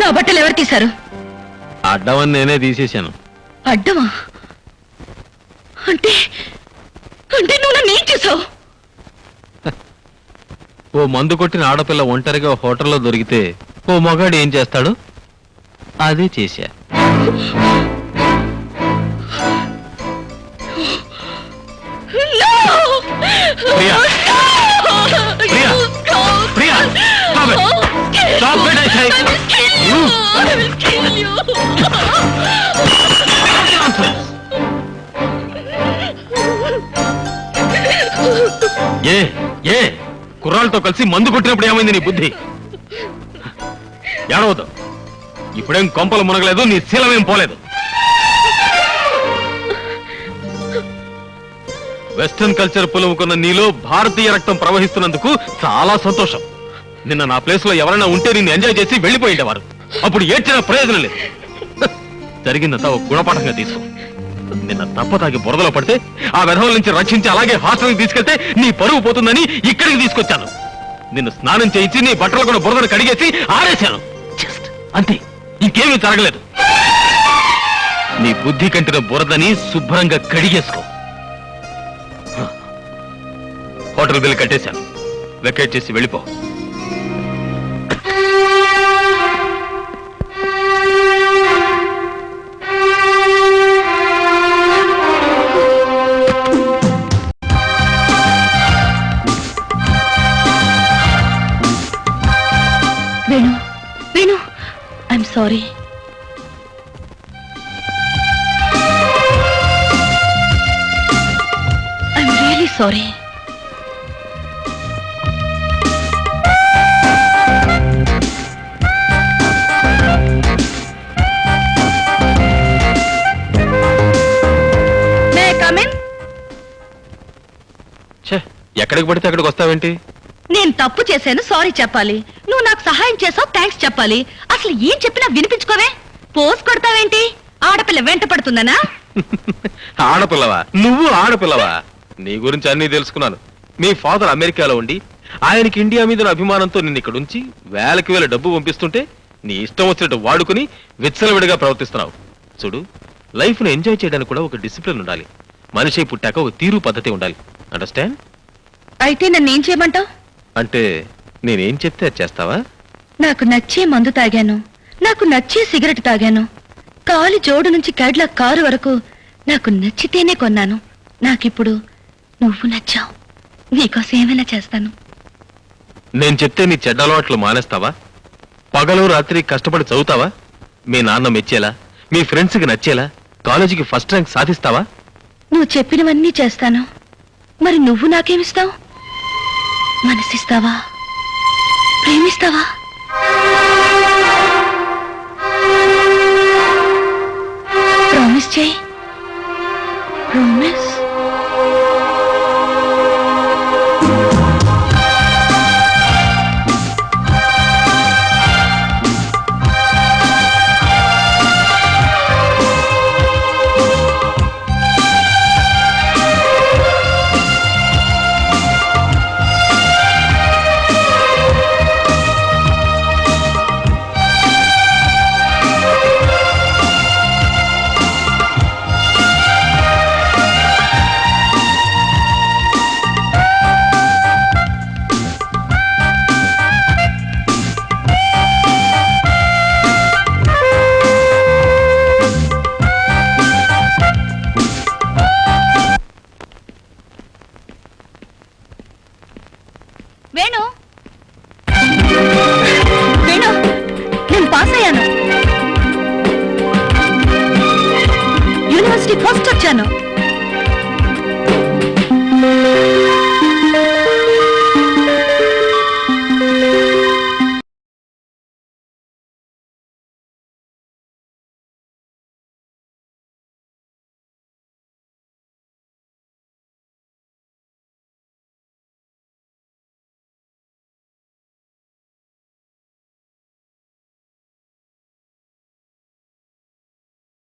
నా బట్టలు ఎవరు తీశారు? అడ్డమని నేనే తీసేశాను. అడ్డమా? అంటే అంటే నువ్వు నన్ను ఏం చేసావు? ఓ మందు కొట్టిన ఆడపిల్ల ఒంటరిగా హోటల్లో దొరికితే ఓ మగాడు ఏం చేస్తాడు? అదే చేశా. Priya, Priya, Priya, stop it. Stop it, I say. ఏ కుర్రాళ్ళతో కలిసి మందు కొట్టినప్పుడు ఏమైంది నీ బుద్ధి? ఏడవద్దు. ఇప్పుడేం కొంపలు మునగలేదు, నీ శీలమేం పోలేదు. వెస్టర్న్ కల్చర్ పులుముకున్న నీలో భారతీయ రక్తం ప్రవహిస్తున్నందుకు చాలా సంతోషం. నిన్న నా ప్లేస్ లో ఎవరైనా ఉంటే నిన్ను ఎంజాయ్ చేసి వెళ్ళిపోయేవారు. అప్పుడు ఏడ్చిన ప్రయోజనం లేదు. జరిగిందంతా ఒక గుణపాఠంగా తీసుకో. నిన్న తప్పతాగి బురదలో పడితే ఆ వెధవల నుంచి రక్షించి అలాగే హాస్టల్కి తీసుకెళ్తే నీ పరువు పోతుందని ఇక్కడికి తీసుకొచ్చాను. నిన్ను స్నానం చేయించి నీ బట్టలు కూడా బురదను కడిగేసి ఆరేశాను. జస్ట్ అంతే, ఇంకేమీ జరగలేదు. నీ బుద్ధి కంటిన బురదని శుభ్రంగా కడిగేసుకో. హోటల్ బిల్ కట్టేశాను. వెకేట్ చేసి వెళ్ళిపో. Venu, Venu, I'm sorry. I'm really sorry. ఎక్కడికి పడితే అక్కడికి వస్తావేంటి? నేను తప్పు చేశాను, సారీ చెప్పాలి. నువ్వు నాకు సహాయం చేసావు, థ్యాంక్స్ చెప్పాలి. అసలు ఏం చెప్పినా వినిపించుకోవే. పోస్ కొడతావేంటి? ఆడపిల్ల వెంట పడుతుందనా? ఆడపిల్లవా? నువ్వు ఆడపిల్లవా? నీ గురించి అన్నీ తెలుసుకున్నాను. మీ ఫాదర్ అమెరికాలో ఉండి ఆయనకి ఇండియా మీద అభిమానంతో నిన్ను ఇక్కడ ఉంచి వేలకి వేల డబ్బు పంపిస్తుంటే నీ ఇష్టం వచ్చినట్టు వాడుకుని విచ్చలవిడిగా ప్రవర్తిస్తున్నావు. చూడు, లైఫ్ ను ఎంజాయ్ చేయడానికి కూడా ఒక డిసిప్లిన్ ఉండాలి. మనిషి పుట్టాక ఒక తీరు పద్ధతి ఉండాలి. అండర్స్టాండ్? అయితే నన్ను ఏం చేయమంటావు? అంటే నేనేం చెప్తే అది చేస్తావా? నాకు నచ్చే మందు తాగాను, నాకు నచ్చే సిగరెట్ తాగాను, కాలి జోడు నుంచి కడ్ల కారు వరకు నాకు నచ్చితేనే కొన్నాను. నాకిప్పుడు నువ్వు నచ్చావు. నీకోసం ఏమైనా చేస్తాను. నేను చెప్తే నీ చెడ్డ అలవాట్లు మానేస్తావా? పగలు రాత్రి కష్టపడి చదువుతావా? మీ నాన్న మెచ్చేలా, మీ ఫ్రెండ్స్కి నచ్చేలా కాలేజీకి ఫస్ట్ ర్యాంక్ సాధిస్తావా? నువ్వు చెప్పినవన్నీ చేస్తాను. మరి నువ్వు నాకేమిస్తావు? మనసిస్తావా? ప్రేమిస్తావా? ప్రామిస్ చేయి. ప్రామిస్. వేణు, వేణు, నేను పాస్ అయ్యాను. యూనివర్సిటీ ఫస్ట్ వచ్చాను.